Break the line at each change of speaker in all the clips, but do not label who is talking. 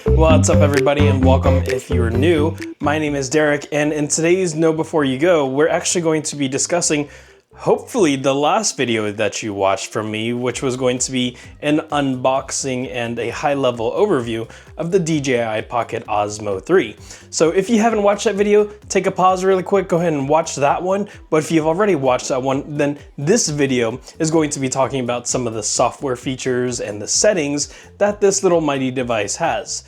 What's up everybody and welcome if you're new. My name is Derek and in today's Know Before You Go, we're actually going to be discussing hopefully the last video that you watched from me, which was going to be an unboxing and a high-level overview of the DJI Pocket Osmo 3. So if you haven't watched that video, take a pause really quick, go ahead and watch that one. But if you've already watched that one, then this video is going to be talking about some of the software features and the settings that this little mighty device has.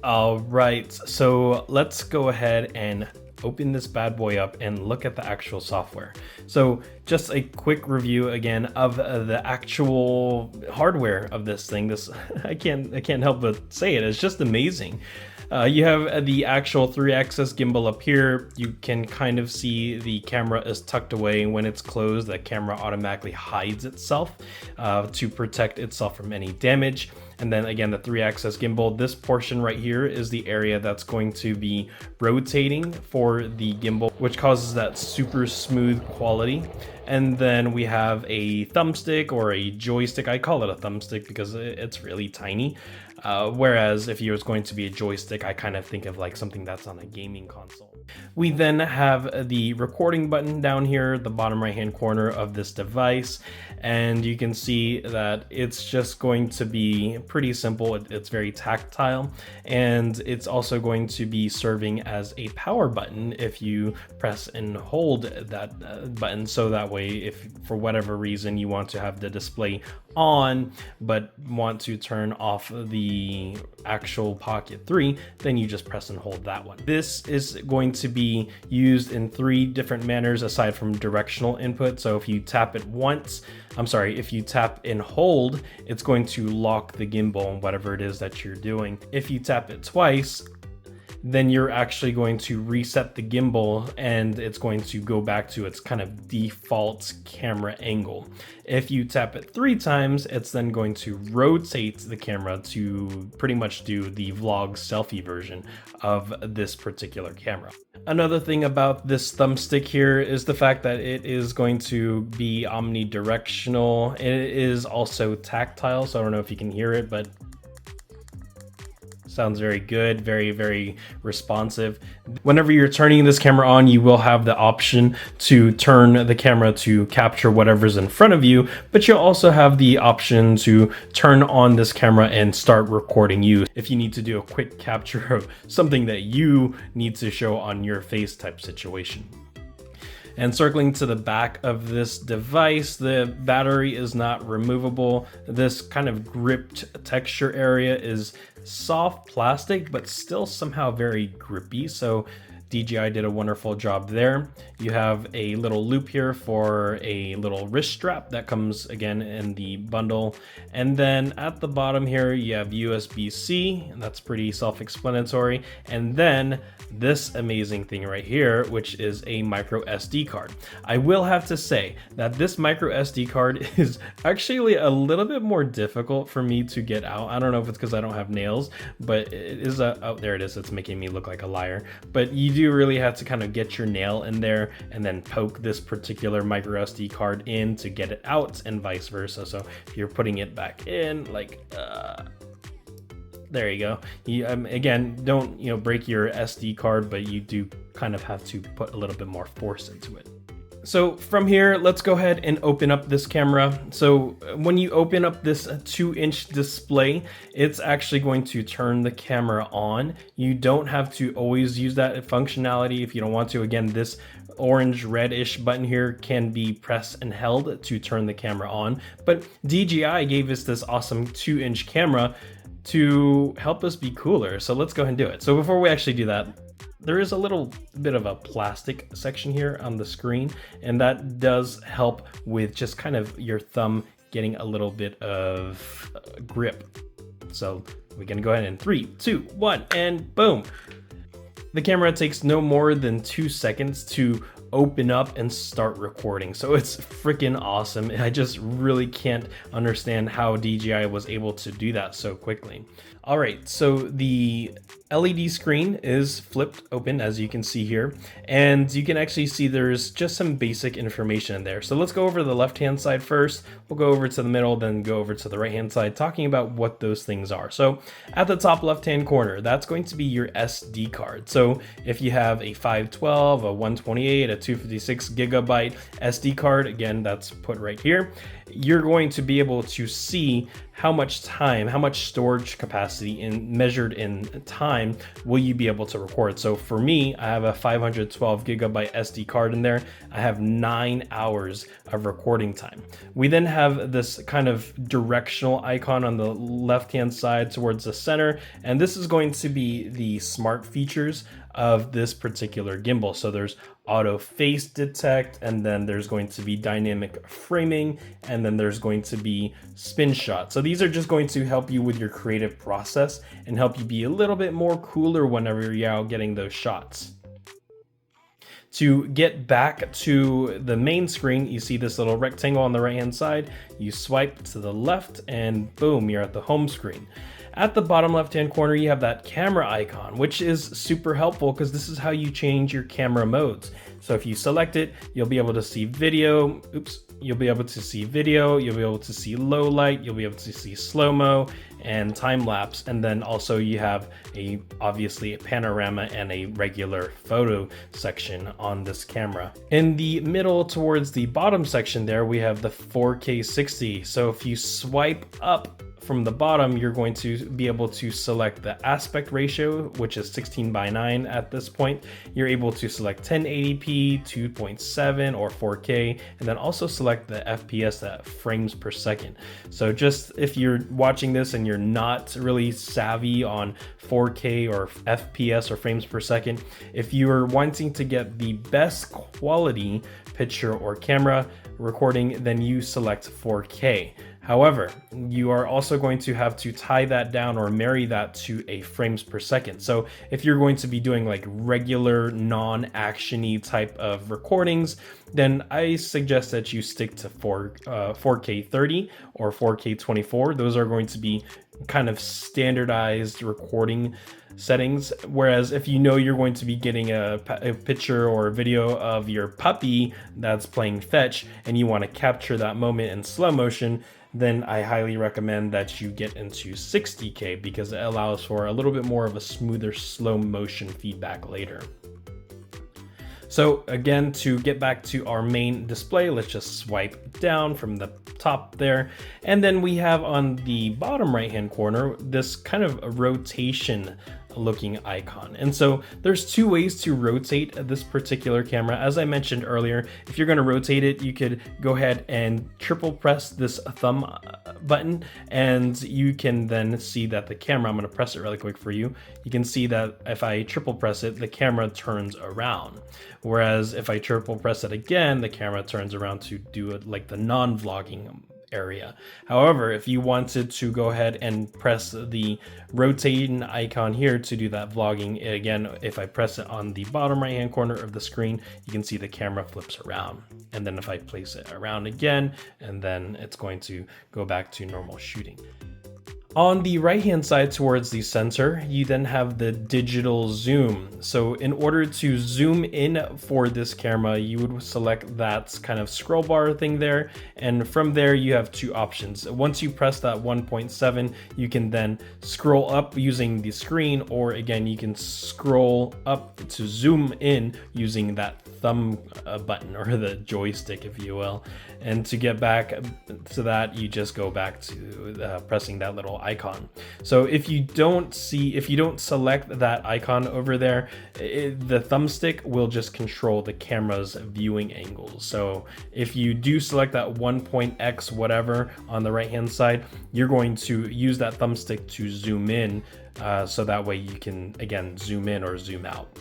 All right, so let's go ahead and open this bad boy up and look at the actual software. So just a quick review again of the actual hardware of this thing. I can't help but say it. It's just amazing. You have the actual 3-axis gimbal up here. You can kind of see the camera is tucked away. When it's closed, the camera automatically hides itself to protect itself from any damage. And then again, the 3-axis gimbal, this portion right here is the area that's going to be rotating for the gimbal, which causes that super smooth quality. And then we have a thumbstick or a joystick. I call it a thumbstick because it's really tiny. Whereas if it was going to be a joystick, I kind of think of like something that's on a gaming console. We then have the recording button down here, the bottom right hand corner of this device. And you can see that it's just going to be pretty simple. It's very tactile, and it's also going to be serving as a power button if you press and hold that button. So that way, if for whatever reason you want to have the display on but want to turn off the actual Pocket 3, then you just press and hold that one. This is going to be used in 3 different manners aside from directional input. So if you tap it once, if you tap and hold, it's going to lock the gimbal on whatever it is that you're doing. If you tap it twice, then you're actually going to reset the gimbal and it's going to go back to its kind of default camera angle. If you tap it 3 times, it's then going to rotate the camera to pretty much do the vlog selfie version of this particular camera. Another thing about this thumbstick here is the fact that it is going to be omnidirectional. It is also tactile, so I don't know if you can hear it, but sounds very good, very responsive. Whenever you're turning this camera on, you will have the option to turn the camera to capture whatever's in front of you, but you'll also have the option to turn on this camera and start recording you if you need to do a quick capture of something that you need to show on your face type situation. And circling to the back of this device, the battery is not removable. This kind of gripped texture area is soft plastic, but still somehow very grippy. So DJI did a wonderful job there. You have a little loop here for a little wrist strap that comes again in the bundle. And then at the bottom here, you have USB-C, and that's pretty self-explanatory. And then this amazing thing right here, which is a micro SD card. I will have to say that this micro SD card is actually a little bit more difficult for me to get out. I don't know if it's because I don't have nails, but it is oh, there it is. It's making me look like a liar. But you do really have to kind of get your nail in there and then poke this particular micro SD card in to get it out, and vice versa. So if you're putting it back in, like there you go. You, again, don't break your SD card, but you do kind of have to put a little bit more force into it. So from here, let's go ahead and open up this camera. So when you open up this 2-inch display, it's actually going to turn the camera on. You don't have to always use that functionality if you don't want to. Again, this orange reddish button here can be pressed and held to turn the camera on. But DJI gave us this awesome 2-inch camera to help us be cooler. So let's go ahead and do it. So before we actually do that, there is a little bit of a plastic section here on the screen, and that does help with just kind of your thumb getting a little bit of grip. So we're gonna go ahead in 3, 2, 1, and boom. The camera takes no more than 2 seconds to open up and start recording. So it's freaking awesome. I just really can't understand how DJI was able to do that so quickly. All right, so the LED screen is flipped open, as you can see here, and you can actually see there's just some basic information in there. So let's go over to the left-hand side first. We'll go over to the middle, then go over to the right-hand side, talking about what those things are. So at the top left-hand corner, that's going to be your SD card. So if you have a 512, a 128, a 256 gigabyte SD card, again, that's put right here, you're going to be able to see how much time, how much storage capacity measured in time will you be able to record. So for me, I have a 512 gigabyte SD card in there. I have 9 hours of recording time. We then have this kind of directional icon on the left-hand side towards the center, and this is going to be the smart features of this particular gimbal. So there's auto face detect, and then there's going to be dynamic framing, and then there's going to be spin shot. So these are just going to help you with your creative process and help you be a little bit more cooler whenever you're out getting those shots. To get back to the main screen, you see this little rectangle on the right hand side. You swipe to the left and boom, you're at the home screen. At the bottom left-hand corner, you have that camera icon, which is super helpful because this is how you change your camera modes. So if you select it, you'll be able to see video. You'll be able to see video. You'll be able to see low light. You'll be able to see slow-mo and time lapse. And then also you have obviously a panorama and a regular photo section on this camera. In the middle towards the bottom section there, we have the 4K 60. So if you swipe up from the bottom, you're going to be able to select the aspect ratio, which is 16:9 at this point. You're able to select 1080p, 2.7 or 4K, and then also select the FPS, that frames per second. So just if you're watching this and you're not really savvy on 4K or FPS or frames per second, if you are wanting to get the best quality picture or camera recording, then you select 4K. However, you are also going to have to tie that down or marry that to a frames per second. So if you're going to be doing like regular non-action-y type of recordings, then I suggest that you stick to 4K 30 or 4K 24. Those are going to be kind of standardized recording settings. Whereas if you know you're going to be getting a picture or a video of your puppy that's playing fetch and you want to capture that moment in slow motion, then I highly recommend that you get into 60K because it allows for a little bit more of a smoother slow motion feedback later. So again, to get back to our main display, let's just swipe down from the top there. And then we have on the bottom right-hand corner, this kind of rotation looking icon. And so there's two ways to rotate this particular camera. As I mentioned earlier, if you're going to rotate it, you could go ahead and triple press this thumb button, and you can then see that the camera, I'm going to press it really quick for you. You can see that if I triple press it, the camera turns around. Whereas if I triple press it again, the camera turns around to do it like the non-vlogging area. However, if you wanted to go ahead and press the rotating icon here to do that vlogging, again, if I press it on the bottom right hand corner of the screen, you can see the camera flips around. And then if I place it around again, and then it's going to go back to normal shooting. On the right hand side towards the sensor, you then have the digital zoom. So in order to zoom in for this camera, you would select that kind of scroll bar thing there. And from there, you have two options. Once you press that 1.7, you can then scroll up using the screen, or again, you can scroll up to zoom in using that thumb button or the joystick, if you will. And to get back to that, you just go back to pressing that little icon. So if you don't select that icon over there, the thumbstick will just control the camera's viewing angles. So if you do select that 1.x whatever on the right hand side, you're going to use that thumbstick to zoom in, so that way you can again zoom in or zoom out.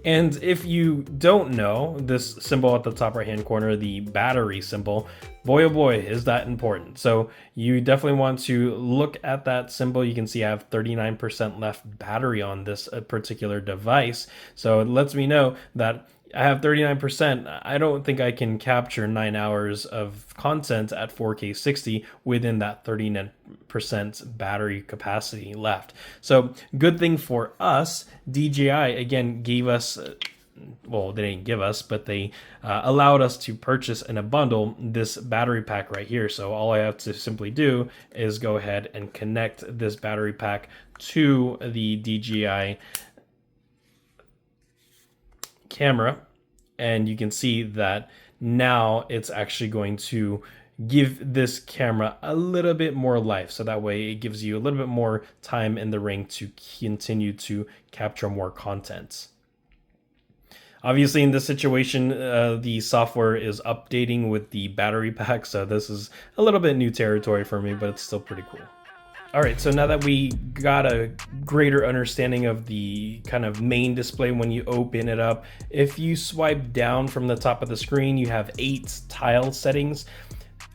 And if you don't know this symbol at the top right hand corner, the battery symbol, boy oh boy, is that important. So you definitely want to look at that symbol. You can see I have 39% left battery on this particular device. So it lets me know that I have 39%. I don't think I can capture 9 hours of content at 4K 60 within that 39% battery capacity left. So good thing for us, DJI again gave us, well, they didn't give us, but they allowed us to purchase in a bundle this battery pack right here. So all I have to simply do is go ahead and connect this battery pack to the DJI camera, and you can see that now it's actually going to give this camera a little bit more life, so that way it gives you a little bit more time in the ring to continue to capture more content. Obviously, in this situation, the software is updating with the battery pack, so this is a little bit new territory for me, but it's still pretty cool. All right, so now that we got a greater understanding of the kind of main display when you open it up, if you swipe down from the top of the screen, you have 8 tile settings.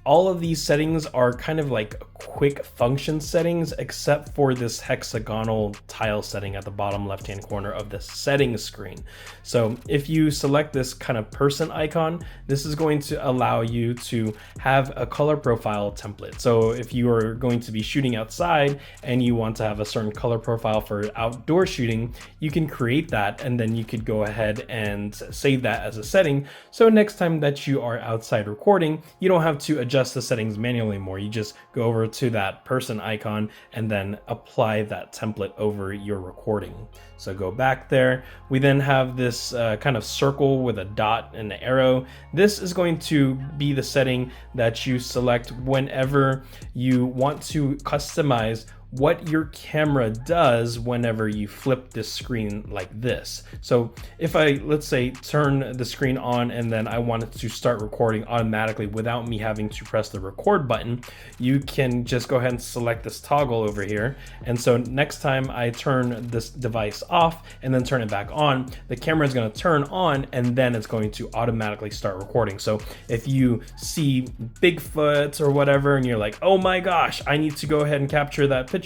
All of these settings are kind of like quick function settings, except for this hexagonal tile setting at the bottom left-hand corner of the settings screen. So if you select this kind of person icon, this is going to allow you to have a color profile template. So if you are going to be shooting outside and you want to have a certain color profile for outdoor shooting, you can create that, and then you could go ahead and save that as a setting. So next time that you are outside recording, you don't have to adjust the settings manually anymore. You just go over to that person icon and then apply that template over your recording. So go back there. We then have this kind of circle with a dot and an arrow. This is going to be the setting that you select whenever you want to customize what your camera does whenever you flip this screen like this. So if I, let's say, turn the screen on and then I wanted to start recording automatically without me having to press the record button, you can just go ahead and select this toggle over here. And so next time I turn this device off and then turn it back on, the camera is going to turn on and then it's going to automatically start recording. So if you see Bigfoot or whatever and you're like, oh my gosh, I need to go ahead and capture that picture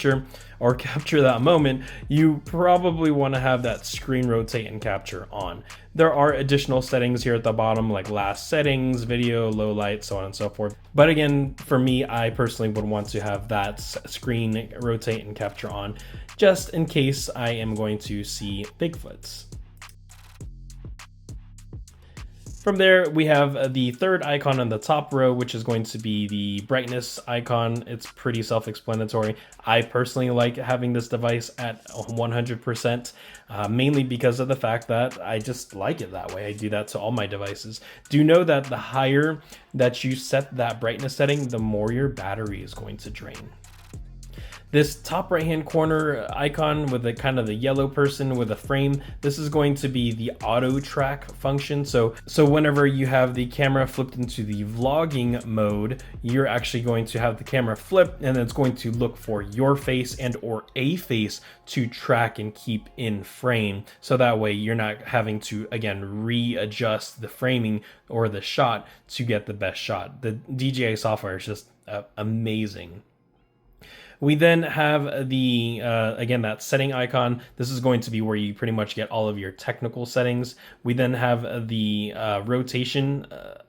or capture that moment, you probably want to have that screen rotate and capture on. There are additional settings here at the bottom, like last settings, video, low light, so on and so forth. But again, for me, I personally would want to have that screen rotate and capture on, just in case I am going to see Bigfoots. From there, we have the third icon on the top row, which is going to be the brightness icon. It's pretty self-explanatory. I personally like having this device at 100%, mainly because of the fact that I just like it that way. I do that to all my devices. Do know that the higher that you set that brightness setting, the more your battery is going to drain. This top right hand corner icon with the kind of the yellow person with a frame, this is going to be the auto track function. So whenever you have the camera flipped into the vlogging mode, you're actually going to have the camera flip and it's going to look for your face and or a face to track and keep in frame. So that way you're not having to, again, readjust the framing or the shot to get the best shot. The DJI software is just amazing. We then have the, again, that setting icon. This is going to be where you pretty much get all of your technical settings. We then have the rotation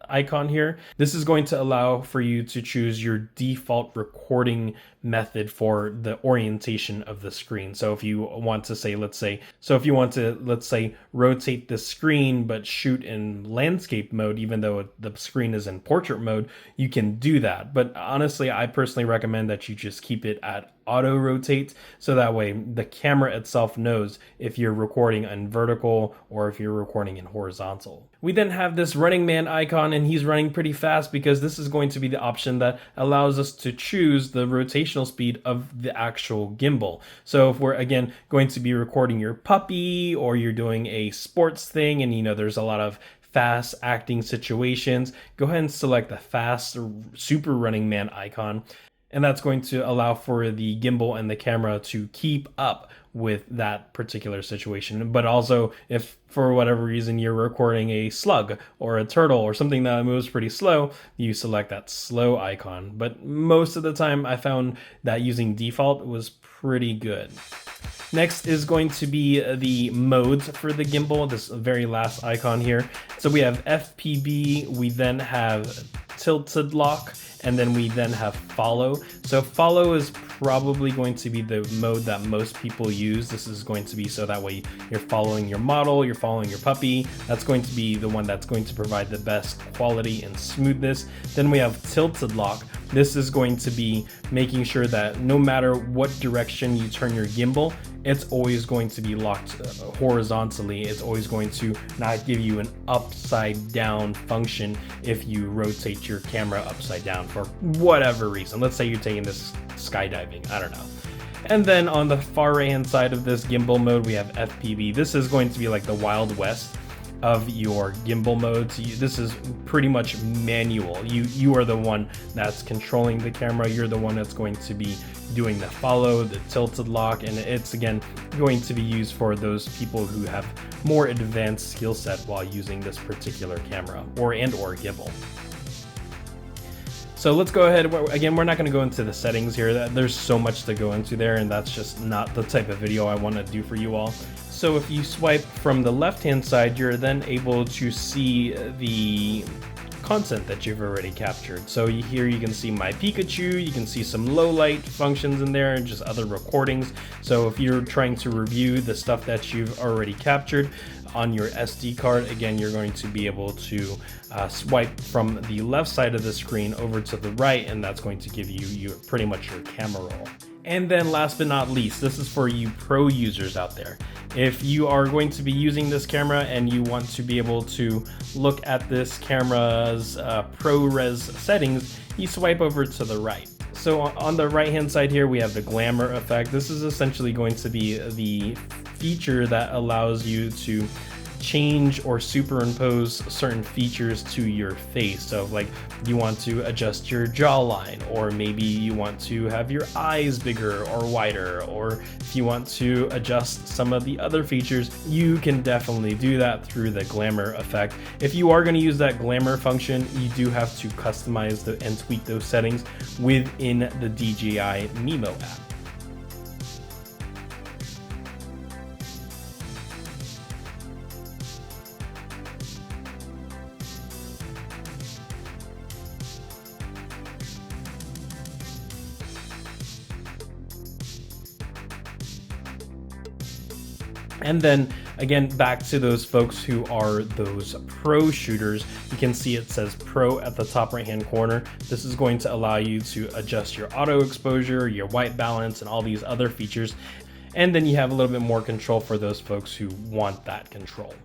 icon here. This is going to allow for you to choose your default recording method for the orientation of the screen. So if you want to say, let's say rotate the screen but shoot in landscape mode, even though the screen is in portrait mode, you can do that. But honestly, I personally recommend that you just keep it at auto rotate, so that way the camera itself knows if you're recording in vertical or if you're recording in horizontal. We then have this running man icon, and he's running pretty fast because this is going to be the option that allows us to choose the rotational speed of the actual gimbal. So if we're, again, going to be recording your puppy or you're doing a sports thing and there's a lot of fast acting situations, go ahead and select the fast super running man icon. And that's going to allow for the gimbal and the camera to keep up with that particular situation. But also, if for whatever reason you're recording a slug or a turtle or something that moves pretty slow, you select that slow icon. But most of the time I found that using default was pretty good. Next is going to be the modes for the gimbal, this very last icon here. So we have FPV, we then have tilted lock, and then we then have follow. So follow is probably going to be the mode that most people use. This is going to be so that way you're following your model, you're following your puppy. That's going to be the one that's going to provide the best quality and smoothness. Then we have tilted lock. This is going to be making sure that no matter what direction you turn your gimbal, it's always going to be locked horizontally. It's always going to not give you an upside down function if you rotate your camera upside down for whatever reason. Let's say you're taking this skydiving, I don't know. And then on the far right hand side of this gimbal mode, we have FPV. This is going to be like the Wild West of your gimbal modes. This is pretty much manual. You are the one that's controlling the camera. You're the one that's going to be doing the follow, the tilted lock, and it's again going to be used for those people who have more advanced skill set while using this particular camera or gimbal. So let's go ahead. Again, we're not going to go into the settings here. There's so much to go into there, and that's just not the type of video I want to do for you all. So if you swipe from the left-hand side, you're then able to see the content that you've already captured. So here you can see my Pikachu, you can see some low light functions in there and just other recordings. So if you're trying to review the stuff that you've already captured on your SD card, again, you're going to be able to swipe from the left side of the screen over to the right, and that's going to give you pretty much your camera roll. And then last but not least, this is for you pro users out there. If you are going to be using this camera and you want to be able to look at this camera's ProRes settings, you swipe over to the right. So on the right hand side here, we have the glamour effect. This is essentially going to be the feature that allows you to change or superimpose certain features to your face. So like you want to adjust your jawline, or maybe you want to have your eyes bigger or wider, or if you want to adjust some of the other features, you can definitely do that through the glamour effect. If you are going to use that glamour function, you do have to customize and tweak those settings within the DJI Mimo app. And then again, back to those folks who are those pro shooters, you can see it says pro at the top right hand corner. This is going to allow you to adjust your auto exposure, your white balance, and all these other features. And then you have a little bit more control for those folks who want that control.